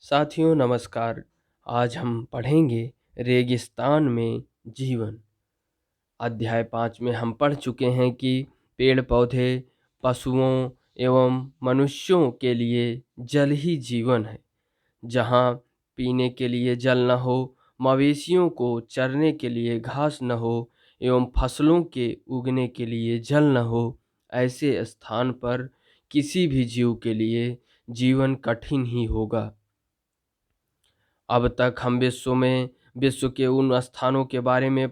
साथियों नमस्कार। आज हम पढ़ेंगे रेगिस्तान में जीवन। अध्याय 5 में हम पढ़ चुके हैं कि पेड़ पौधे, पशुओं एवं मनुष्यों के लिए जल ही जीवन है। जहाँ पीने के लिए जल न हो, मवेशियों को चरने के लिए घास न हो एवं फसलों के उगने के लिए जल न हो, ऐसे स्थान पर किसी भी जीव के लिए जीवन कठिन ही होगा। अब तक हम विश्व के उन स्थानों के बारे में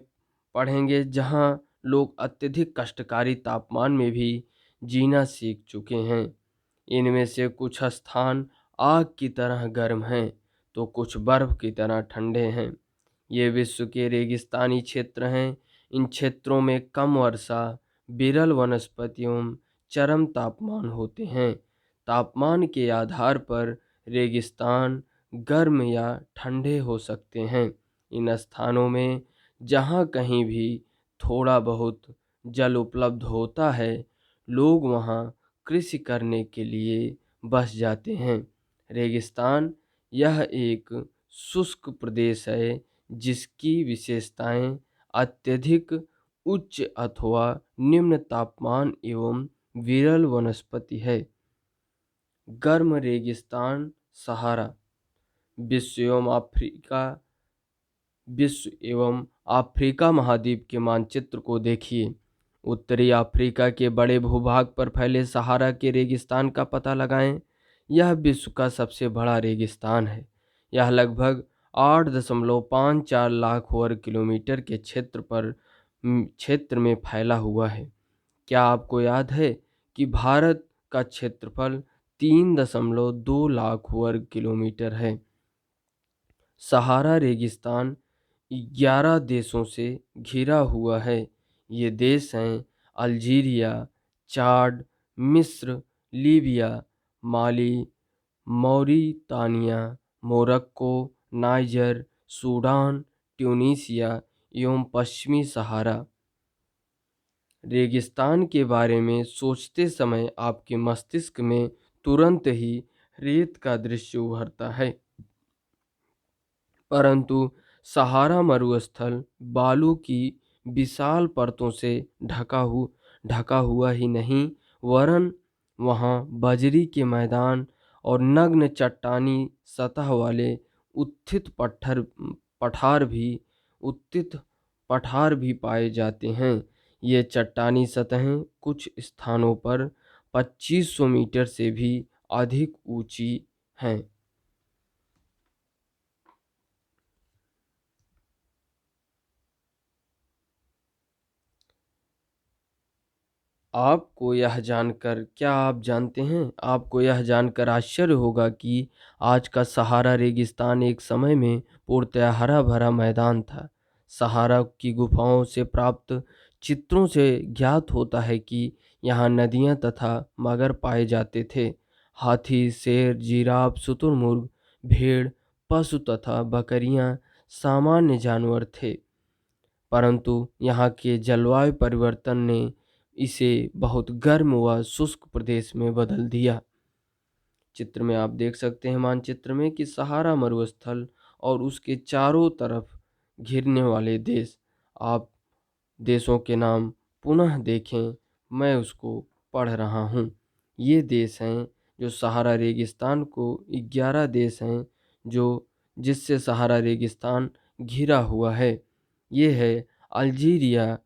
पढ़ेंगे जहां लोग अत्यधिक कष्टकारी तापमान में भी जीना सीख चुके हैं। इनमें से कुछ स्थान आग की तरह गर्म हैं तो कुछ बर्फ की तरह ठंडे हैं। ये विश्व के रेगिस्तानी क्षेत्र हैं। इन क्षेत्रों में कम वर्षा, विरल वनस्पतियों, चरम तापमान होते हैं। तापमान के आधार पर रेगिस्तान गर्म या ठंडे हो सकते हैं। इन स्थानों में जहाँ कहीं भी थोड़ा बहुत जल उपलब्ध होता है, लोग वहाँ कृषि करने के लिए बस जाते हैं। रेगिस्तान यह एक शुष्क प्रदेश है जिसकी विशेषताएं अत्यधिक उच्च अथवा निम्न तापमान एवं विरल वनस्पति है। गर्म रेगिस्तान सहारा। विश्व एवं अफ्रीका विश्व एवं अफ्रीका महाद्वीप के मानचित्र को देखिए। उत्तरी अफ्रीका के बड़े भूभाग पर फैले सहारा के रेगिस्तान का पता लगाएं। यह विश्व का सबसे बड़ा रेगिस्तान है। यह लगभग 8.54 लाख वर्ग किलोमीटर के क्षेत्र में फैला हुआ है। क्या आपको याद है कि भारत का क्षेत्रफल 3.2 लाख वर्ग किलोमीटर है। सहारा रेगिस्तान 11 देशों से घिरा हुआ है। ये देश हैं अल्जीरिया, चाड, मिस्र, Libya, Mali, Mauritania, Morocco, Niger, Sudan, Tunisia एवं पश्चिमी सहारा। रेगिस्तान के बारे में सोचते समय आपके मस्तिष्क में तुरंत ही रेत का दृश्य उभरता है, परंतु सहारा मरुस्थल बालू की विशाल परतों से ढका हुआ ही नहीं, वरन वहाँ बजरी के मैदान और नग्न चट्टानी सतह वाले उत्थित उत्थित पठार भी पाए जाते हैं। ये चट्टानी सतहें कुछ स्थानों पर 2500 मीटर से भी अधिक ऊंची हैं। आपको यह जानकर क्या आप जानते हैं, आपको यह जानकर आश्चर्य होगा कि आज का सहारा रेगिस्तान एक समय में पूर्णतः हरा भरा मैदान था। सहारा की गुफाओं से प्राप्त चित्रों से ज्ञात होता है कि यहाँ नदियाँ तथा मगर पाए जाते थे। हाथी, शेर, जिराफ, शुतुरमुर्ग, भेड़, पशु तथा बकरियाँ सामान्य जानवर थे, परंतु यहाँ के जलवायु परिवर्तन ने इसे बहुत गर्म व शुष्क प्रदेश में बदल दिया। चित्र में आप देख सकते हैं, मानचित्र में, कि सहारा मरुस्थल और उसके चारों तरफ घिरने वाले देश। आप देशों के नाम पुनः देखें, मैं उसको पढ़ रहा हूँ। ये देश हैं जो सहारा रेगिस्तान को 11 देश हैं जिससे सहारा रेगिस्तान घिरा हुआ है। ये है अल्जीरिया,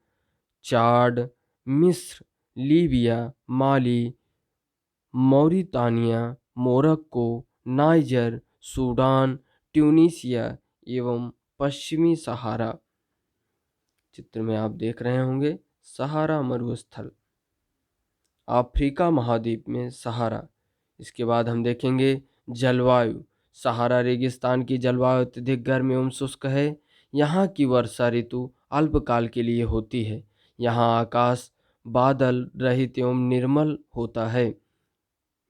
चाड, मिस्र, Libya, Mali, Mauritania, Morocco, Niger, Sudan, Tunisia एवं पश्चिमी सहारा। चित्र में आप देख रहे होंगे सहारा मरुस्थल, अफ्रीका महाद्वीप में सहारा। इसके बाद हम देखेंगे जलवायु। सहारा रेगिस्तान की जलवायु अत्यधिक गर्म एवं शुष्क है। यहाँ की वर्षा ऋतु अल्पकाल के लिए होती है। यहाँ आकाश बादल रहित एवं निर्मल होता है।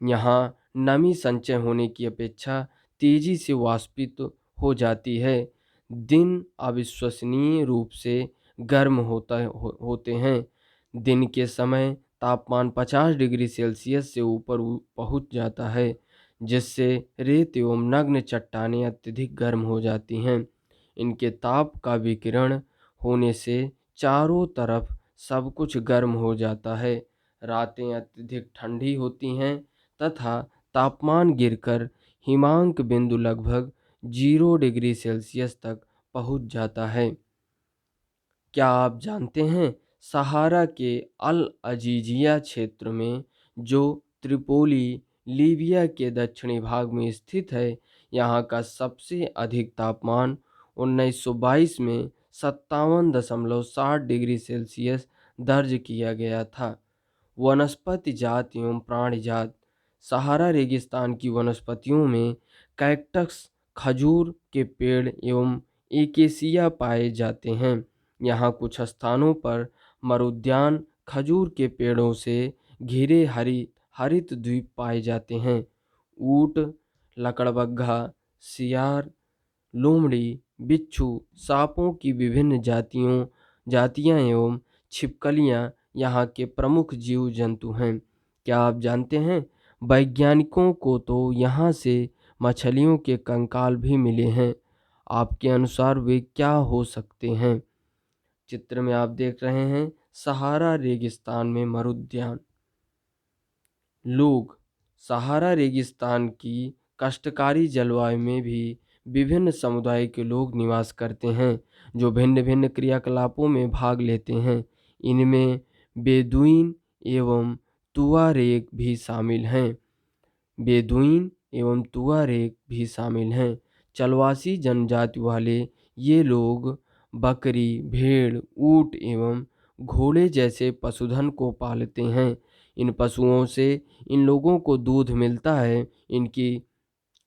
यहाँ नमी संचय होने की अपेक्षा तेजी से वाष्पित हो जाती है। दिन अविश्वसनीय रूप से गर्म होते हैं। दिन के समय तापमान 50 डिग्री सेल्सियस से ऊपर पहुंच जाता है, जिससे रेत एवं नग्न चट्टानें अत्यधिक गर्म हो जाती हैं। इनके ताप का विकिरण होने से चारों तरफ सब कुछ गर्म हो जाता है। रातें अत्यधिक ठंडी होती हैं तथा तापमान गिरकर हिमांक बिंदु लगभग 0 डिग्री सेल्सियस तक पहुंच जाता है। क्या आप जानते हैं सहारा के अल अजीजिया क्षेत्र में, जो त्रिपोली लीबिया के दक्षिणी भाग में स्थित है, यहाँ का सबसे अधिक तापमान 1922 में 57.60 डिग्री सेल्सियस दर्ज किया गया था। वनस्पति जात एवं प्राणी जात। सहारा रेगिस्तान की वनस्पतियों में कैक्टस, खजूर के पेड़ एवं एकेसिया पाए जाते हैं। यहाँ कुछ स्थानों पर मरुद्यान खजूर के पेड़ों से घिरे हरित द्वीप पाए जाते हैं। ऊंट, लकड़बग्घा, सियार, लोमड़ी, बिच्छू, सांपों की विभिन्न जातियां एवं छिपकलियां यहाँ के प्रमुख जीव जंतु हैं। क्या आप जानते हैं वैज्ञानिकों को तो यहाँ से मछलियों के कंकाल भी मिले हैं। आपके अनुसार वे क्या हो सकते हैं? चित्र में आप देख रहे हैं सहारा रेगिस्तान में मरुद्यान। लोग सहारा रेगिस्तान की कष्टकारी जलवायु में भी विभिन्न समुदाय के लोग निवास करते हैं, जो भिन्न भिन्न क्रियाकलापों में भाग लेते हैं। इनमें बेदुइन एवं तुआरेग भी शामिल हैं। बेदुइन एवं तुआरेग भी शामिल हैं। चलवासी जनजाति वाले ये लोग बकरी, भेड़, ऊंट एवं घोड़े जैसे पशुधन को पालते हैं। इन पशुओं से इन लोगों को दूध मिलता है। इनकी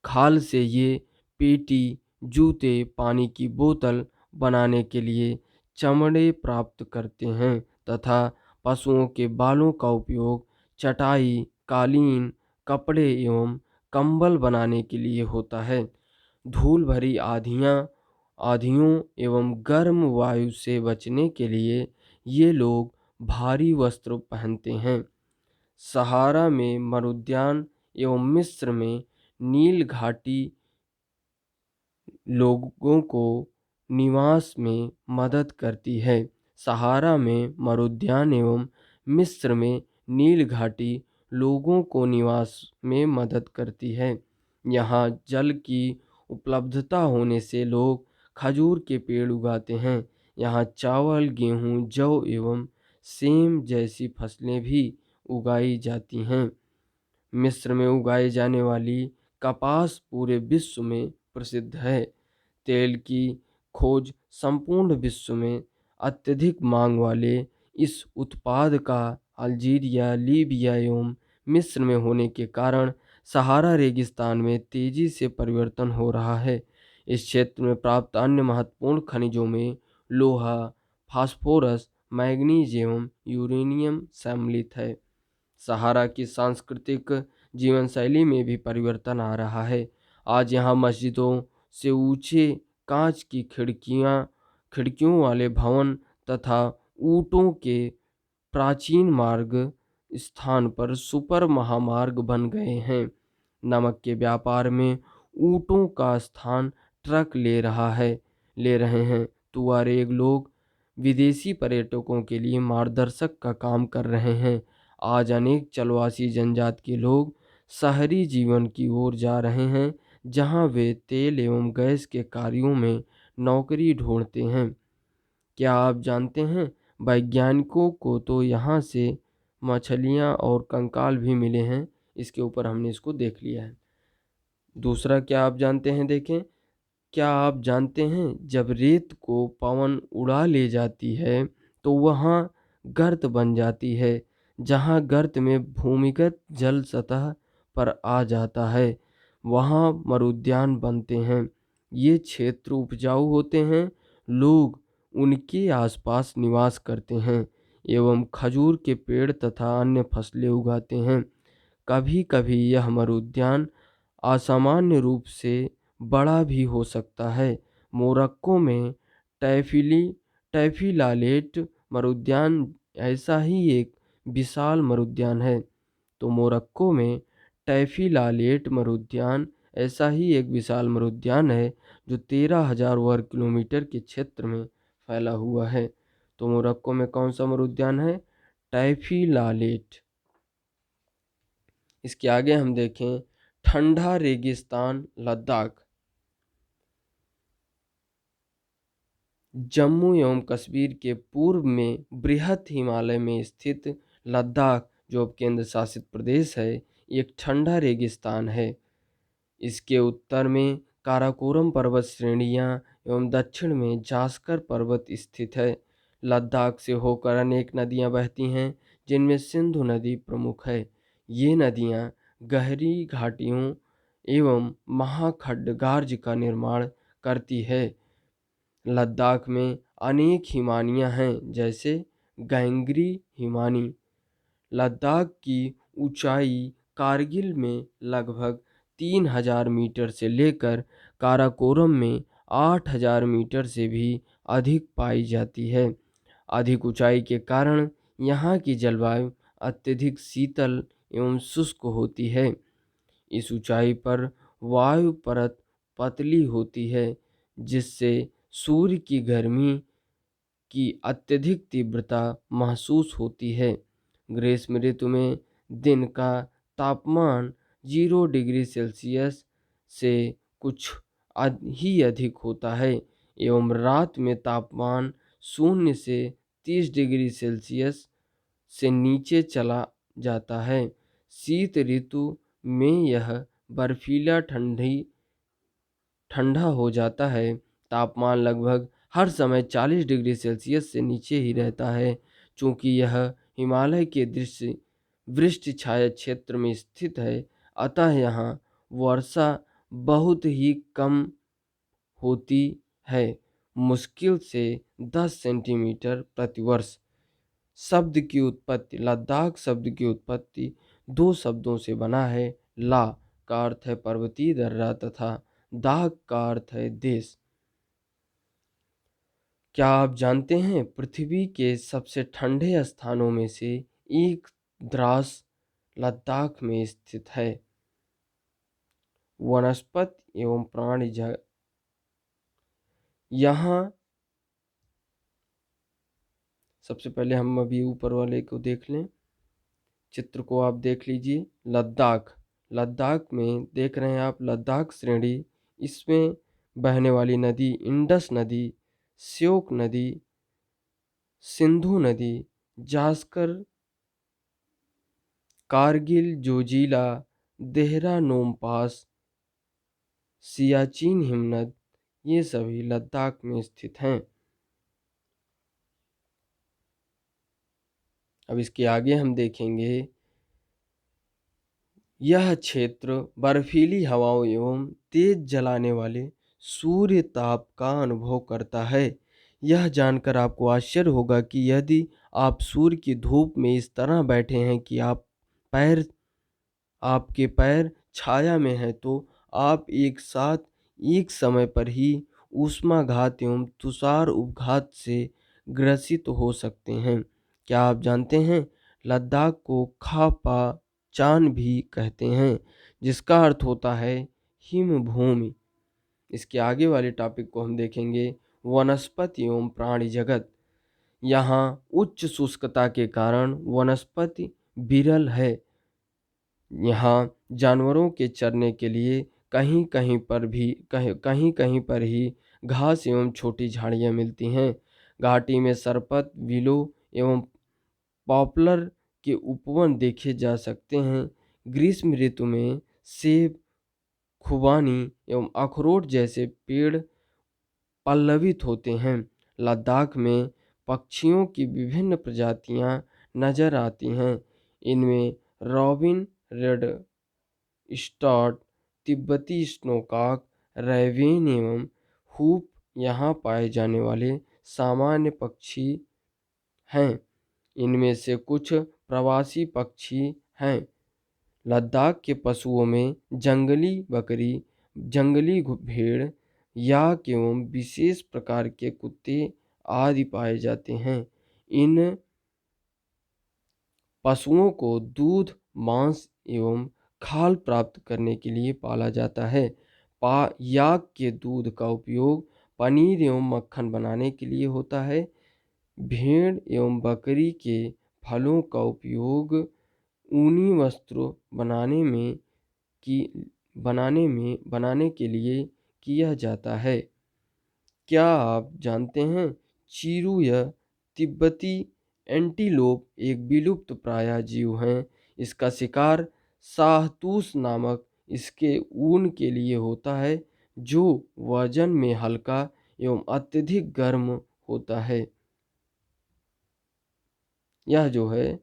खाल से ये पेटी, जूते, पानी की बोतल बनाने के लिए चमड़े प्राप्त करते हैं तथा पशुओं के बालों का उपयोग चटाई, कालीन, कपड़े एवं कंबल बनाने के लिए होता है। धूल भरी आंधियों एवं गर्म वायु से बचने के लिए ये लोग भारी वस्त्र पहनते हैं। सहारा में मरुद्यान एवं मिस्र में नील घाटी लोगों को निवास में मदद करती है। सहारा में मरुद्यान एवं मिस्र में नील घाटी लोगों को निवास में मदद करती है। यहाँ जल की उपलब्धता होने से लोग खजूर के पेड़ उगाते हैं। यहाँ चावल, गेहूँ, जौ एवं सेम जैसी फसलें भी उगाई जाती हैं। मिस्र में उगाई जाने वाली कपास पूरे विश्व में प्रसिद्ध है। तेल की खोज संपूर्ण विश्व में अत्यधिक मांग वाले इस उत्पाद का अल्जीरिया, लीबिया एवं मिस्र में होने के कारण सहारा रेगिस्तान में तेजी से परिवर्तन हो रहा है। इस क्षेत्र में प्राप्त अन्य महत्वपूर्ण खनिजों में लोहा, फास्फोरस, मैग्नीज एवं यूरेनियम सम्मिलित है। सहारा की सांस्कृतिक जीवन शैली में भी परिवर्तन आ रहा है। आज यहाँ मस्जिदों से ऊंचे कांच की खिड़कियों वाले भवन तथा ऊंटों के प्राचीन मार्ग स्थान पर सुपर महामार्ग बन गए हैं। नमक के व्यापार में ऊंटों का स्थान ट्रक ले रहे हैं। तुआरेग लोग विदेशी पर्यटकों के लिए मार्गदर्शक का काम कर रहे हैं। आज अनेक चलवासी जनजाति के लोग शहरी जीवन की ओर जा रहे हैं, जहां वे तेल एवं गैस के कार्यों में नौकरी ढूंढते हैं। क्या आप जानते हैं वैज्ञानिकों को तो यहाँ से मछलियाँ और कंकाल भी मिले हैं। इसके ऊपर हमने इसको देख लिया है। दूसरा क्या आप जानते हैं, देखें। क्या आप जानते हैं जब रेत को पवन उड़ा ले जाती है तो वहाँ गर्त बन जाती है। जहाँ गर्त में भूमिगत जल सतह पर आ जाता है, वहाँ मरुद्यान बनते हैं। ये क्षेत्र उपजाऊ होते हैं। लोग उनके आसपास निवास करते हैं एवं खजूर के पेड़ तथा अन्य फसलें उगाते हैं। कभी कभी यह मरुद्यान असामान्य रूप से बड़ा भी हो सकता है। मोरक्को में टैफिलालेट मरुद्यान ऐसा ही एक विशाल मरुद्यान है। तो मोरक्को में टैफिलालेट मरुद्यान ऐसा ही एक विशाल मरुद्यान है जो 13,000 वर्ग किलोमीटर के क्षेत्र में फैला हुआ है। तो मोरक्को में कौन सा मरुद्यान है? टैफिलालेट। इसके आगे हम देखें ठंडा रेगिस्तान लद्दाख। जम्मू एवं कश्मीर के पूर्व में बृहत हिमालय में स्थित लद्दाख, जो अब केंद्र शासित प्रदेश है, एक ठंडा रेगिस्तान है। इसके उत्तर में काराकोरम पर्वत श्रेणियां एवं दक्षिण में जास्कर पर्वत स्थित है। लद्दाख से होकर अनेक नदियां बहती हैं, जिनमें सिंधु नदी प्रमुख है। ये नदियां गहरी घाटियों एवं महाखड्डगार्ज का निर्माण करती है। लद्दाख में अनेक हिमानियां हैं, जैसे गैंगरी हिमानी। लद्दाख की ऊंचाई कारगिल में लगभग 3,000 मीटर से लेकर काराकोरम में 8,000 मीटर से भी अधिक पाई जाती है। अधिक ऊंचाई के कारण यहाँ की जलवायु अत्यधिक शीतल एवं शुष्क होती है। इस ऊंचाई पर वायु परत पतली होती है, जिससे सूर्य की गर्मी की अत्यधिक तीव्रता महसूस होती है। ग्रीष्म ऋतु में दिन का तापमान 0 डिग्री सेल्सियस से कुछ ही अधिक होता है एवं रात में तापमान 0 से 30 डिग्री सेल्सियस से नीचे चला जाता है। शीत ऋतु में यह बर्फीला ठंडा हो जाता है। तापमान लगभग हर समय 40 डिग्री सेल्सियस से नीचे ही रहता है। चूँकि यह हिमालय के दृश्य वृष्टि छाया क्षेत्र में स्थित है, अतः यहाँ वर्षा बहुत ही कम होती है, मुश्किल से 10 सेंटीमीटर प्रतिवर्ष। शब्द की उत्पत्ति, लद्दाख शब्द की उत्पत्ति दो शब्दों से बना है। ला का अर्थ है पर्वतीय दर्रा तथा दाख का अर्थ है देश। क्या आप जानते हैं पृथ्वी के सबसे ठंडे स्थानों में से एक द्रास लद्दाख में स्थित है? वनस्पति एवं प्राणी जगत। यहाँ सबसे पहले हम अभी ऊपर वाले को देख लें, चित्र को आप देख लीजिए। लद्दाख, लद्दाख में देख रहे हैं आप लद्दाख श्रेणी। इसमें बहने वाली नदी इंडस नदी, श्योक नदी, सिंधु नदी, जास्कर, कारगिल, जोजिला, देहरा नोम पास, सियाचिन हिमनद, ये सभी लद्दाख में स्थित हैं। अब इसके आगे हम देखेंगे, यह क्षेत्र बर्फीली हवाओं एवं तेज जलाने वाले सूर्य ताप का अनुभव करता है। यह जानकर आपको आश्चर्य होगा कि यदि आप सूर्य की धूप में इस तरह बैठे हैं कि आपके पैर छाया में हैं, तो आप एक साथ एक समय पर ही ऊष्माघात एवं तुषार उपघात से ग्रसित हो सकते हैं। क्या आप जानते हैं लद्दाख को खापा चान भी कहते हैं, जिसका अर्थ होता है हिम भूमि। इसके आगे वाले टॉपिक को हम देखेंगे, वनस्पति एवं प्राणी जगत। यहाँ उच्च शुष्कता के कारण वनस्पति विरल है। यहाँ जानवरों के चरने के लिए कहीं कहीं पर ही घास एवं छोटी झाड़ियाँ मिलती हैं। घाटी में सरपत, विलो एवं पॉपुलर के उपवन देखे जा सकते हैं। ग्रीष्म ऋतु में सेब, खुबानी एवं अखरोट जैसे पेड़ पल्लवित होते हैं। लद्दाख में पक्षियों की विभिन्न प्रजातियां नजर आती हैं। इनमें रॉबिन, रेड स्टॉट, तिब्बती स्नोकॉक, रैवेन एवं हूप यहाँ पाए जाने वाले सामान्य पक्षी हैं। इनमें से कुछ प्रवासी पक्षी हैं। लद्दाख के पशुओं में जंगली बकरी, जंगली भेड़, याक एवं विशेष प्रकार के कुत्ते आदि पाए जाते हैं। इन पशुओं को दूध, मांस एवं खाल प्राप्त करने के लिए पाला जाता है। याक के दूध का उपयोग पनीर एवं मक्खन बनाने के लिए होता है। भेड़ एवं बकरी के फलों का उपयोग ऊनी वस्त्रों बनाने के लिए किया जाता है। क्या आप जानते हैं चीरू या तिब्बती एंटीलोप एक विलुप्त प्राय जीव है। इसका शिकार शाहतूश नामक इसके ऊन के लिए होता है, जो वजन में हल्का एवं अत्यधिक गर्म होता है। यह जो है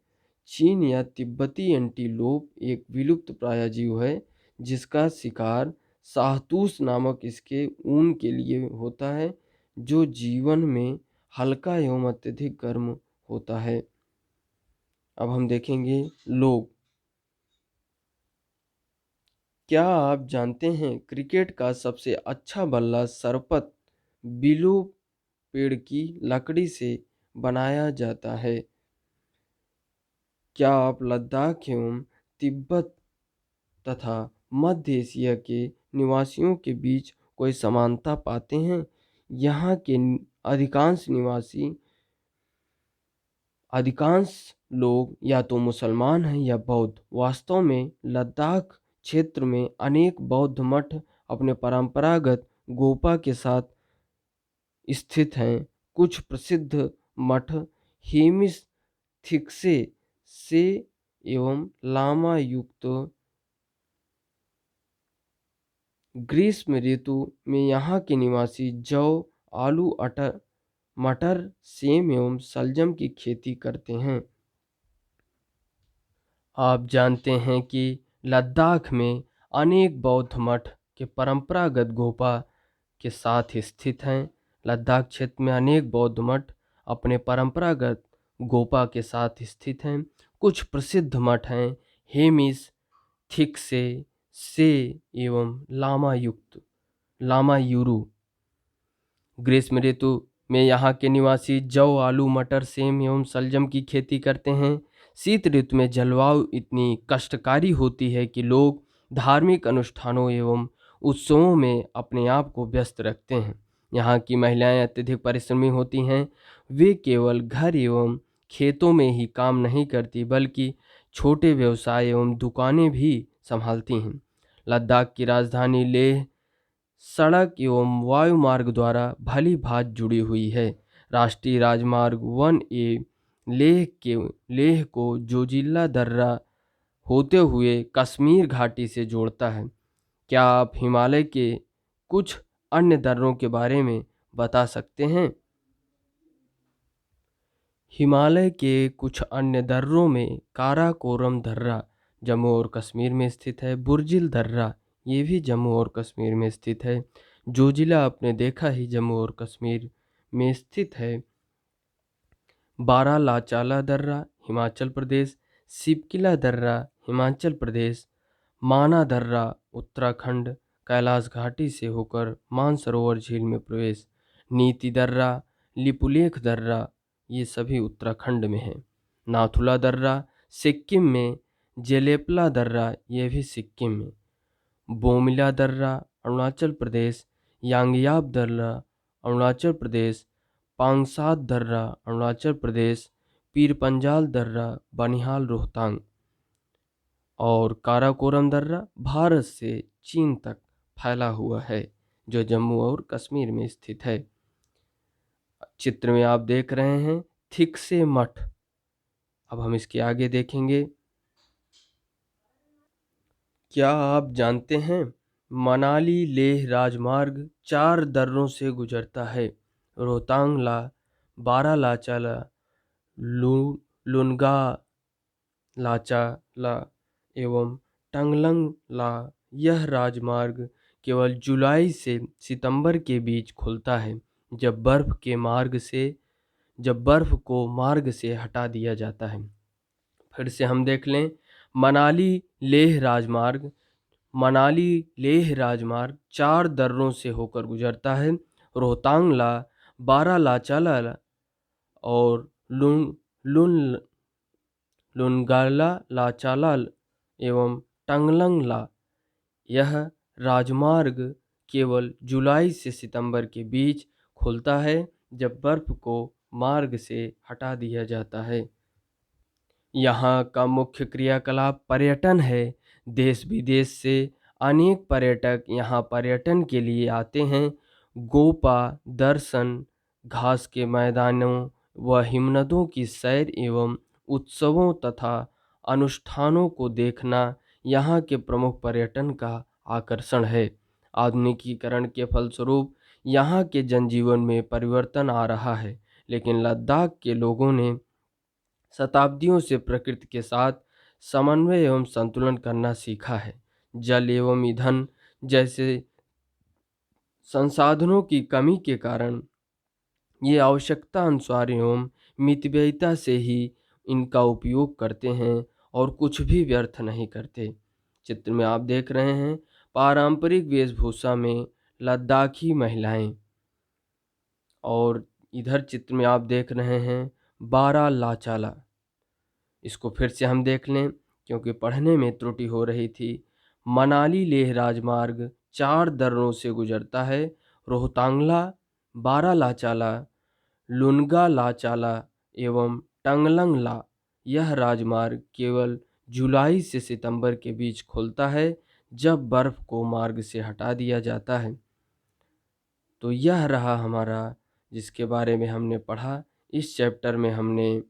चीन या तिब्बती एंटीलोप एक विलुप्त प्राय जीव है, जिसका शिकार शाहतूश नामक इसके ऊन के लिए होता है, जो जीवन में हल्का एवं अत्यधिक गर्म होता है। अब हम देखेंगे लोग। क्या आप जानते हैं क्रिकेट का सबसे अच्छा बल्ला सरपत बिलो पेड़ की लकड़ी से बनाया जाता है। क्या आप लद्दाख एवं तिब्बत तथा मध्य एशिया के निवासियों के बीच कोई समानता पाते हैं? यहाँ के अधिकांश लोग या तो मुसलमान हैं या बौद्ध। वास्तव में लद्दाख क्षेत्र में अनेक बौद्ध मठ अपने परंपरागत गोपा के साथ स्थित हैं। कुछ प्रसिद्ध मठ हेमिस थिक्से से एवं लामा युक्त ग्रीष्म ऋतु में यहाँ के निवासी जौ, आलू, मटर, सेम एवं शलजम की खेती करते हैं। आप जानते हैं कि लद्दाख में अनेक बौद्ध मठ के परंपरागत गोपा के साथ स्थित हैं। लद्दाख क्षेत्र में अनेक बौद्ध मठ अपने परंपरागत गोपा के साथ स्थित हैं। कुछ प्रसिद्ध मठ हैं हेमिस थिक्से से एवं लामायुरु। ग्रीष्म ऋतु में यहाँ के निवासी जौ, आलू, मटर, सेम एवं शलजम की खेती करते हैं। शीत ऋतु में जलवायु इतनी कष्टकारी होती है कि लोग धार्मिक अनुष्ठानों एवं उत्सवों में अपने आप को व्यस्त रखते हैं। यहाँ की महिलाएं अत्यधिक परिश्रमी होती हैं। वे केवल घर एवं खेतों में ही काम नहीं करती, बल्कि छोटे व्यवसाय एवं दुकानें भी संभालती हैं। लद्दाख की राजधानी लेह सड़क एवं वायुमार्ग द्वारा भली भांति जुड़ी हुई है। राष्ट्रीय राजमार्ग 1A लेह को जोजिला दर्रा होते हुए कश्मीर घाटी से जोड़ता है। क्या आप हिमालय के कुछ अन्य दर्रों के बारे में बता सकते हैं? हिमालय के कुछ अन्य दर्रों में काराकोरम दर्रा जम्मू और कश्मीर में स्थित है। बुर्जिल दर्रा ये भी जम्मू और कश्मीर में स्थित है। जोजिला आपने देखा ही जम्मू और कश्मीर में स्थित है। बारालाचाला दर्रा हिमाचल प्रदेश, सिपकिला दर्रा हिमाचल प्रदेश, माना दर्रा उत्तराखंड कैलाश घाटी से होकर मानसरोवर झील में प्रवेश, नीति दर्रा, लिपुलेख दर्रा ये सभी उत्तराखंड में है। नाथुला दर्रा सिक्किम में, जेलेपला दर्रा ये भी सिक्किम में, बोमिला दर्रा अरुणाचल प्रदेश, यांगयाब दर्रा अरुणाचल प्रदेश, पांगसात दर्रा अरुणाचल प्रदेश, पीरपंजाल दर्रा बनिहाल रोहतांग और काराकोरम दर्रा भारत से चीन तक फैला हुआ है, जो जम्मू और कश्मीर में स्थित है। चित्र में आप देख रहे हैं थिक्से मठ। अब हम इसके आगे देखेंगे। क्या आप जानते हैं मनाली लेह राजमार्ग 4 दर्रों से गुजरता है? रोहतांग ला, बारालाचाला, लुनगा लाचाला एवं टंगलंग ला। यह राजमार्ग केवल जुलाई से सितंबर के बीच खुलता है, जब बर्फ को मार्ग से हटा दिया जाता है। फिर से हम देख लें मनाली लेह राजमार्ग 4 दर्रों से होकर गुजरता है। रोहतांग ला, बारालाचाला और लुनगाला लाचाला एवं टंगलंग ला। यह राजमार्ग केवल जुलाई से सितंबर के बीच खुलता है जब बर्फ को मार्ग से हटा दिया जाता है। यहाँ का मुख्य क्रियाकलाप पर्यटन है। देश विदेश से अनेक पर्यटक यहाँ पर्यटन के लिए आते हैं। गोपा दर्शन, घास के मैदानों व हिमनदों की सैर एवं उत्सवों तथा अनुष्ठानों को देखना यहाँ के प्रमुख पर्यटन का आकर्षण है। आधुनिकीकरण के फलस्वरूप यहाँ के जनजीवन में परिवर्तन आ रहा है, लेकिन लद्दाख के लोगों ने शताब्दियों से प्रकृति के साथ समन्वय एवं संतुलन करना सीखा है। जल एवं ईंधन जैसे संसाधनों की कमी के कारण ये आवश्यकता अनुसार एवं मितव्ययिता से ही इनका उपयोग करते हैं और कुछ भी व्यर्थ नहीं करते। चित्र में आप देख रहे हैं पारंपरिक वेशभूषा में लद्दाखी महिलाएं, और इधर चित्र में आप देख रहे हैं बारा लाचाला। इसको फिर से हम देख लें क्योंकि पढ़ने में त्रुटि हो रही थी। मनाली लेह राजमार्ग 4 दर्रों से गुजरता है। रोहतांगला, बारा लाचाला, लुनगा लाचाला एवं टंगलंग ला। यह राजमार्ग केवल जुलाई से सितंबर के बीच खुलता है जब बर्फ को मार्ग से हटा दिया जाता है। तो यह रहा हमारा जिसके बारे में हमने पढ़ा। इस चैप्टर में हमने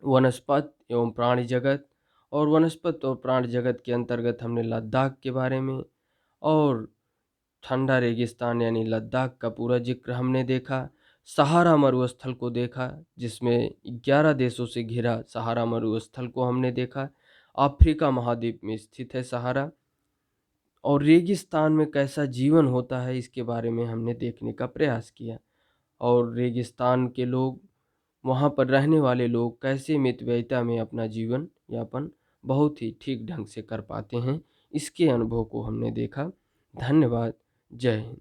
वनस्पत एवं प्राणी जगत और वनस्पत और प्राणी जगत के अंतर्गत हमने लद्दाख के बारे में और ठंडा रेगिस्तान यानी लद्दाख का पूरा जिक्र हमने देखा। सहारा मरुस्थल को देखा जिसमें 11 देशों से घिरा सहारा मरुस्थल को हमने देखा। अफ्रीका महाद्वीप में स्थित है सहारा, और रेगिस्तान में कैसा जीवन होता है इसके बारे में हमने देखने का प्रयास किया। और रेगिस्तान के लोग, वहाँ पर रहने वाले लोग कैसे मितव्ययिता में अपना जीवन यापन बहुत ही ठीक ढंग से कर पाते हैं, इसके अनुभव को हमने देखा। धन्यवाद। जय हिंद।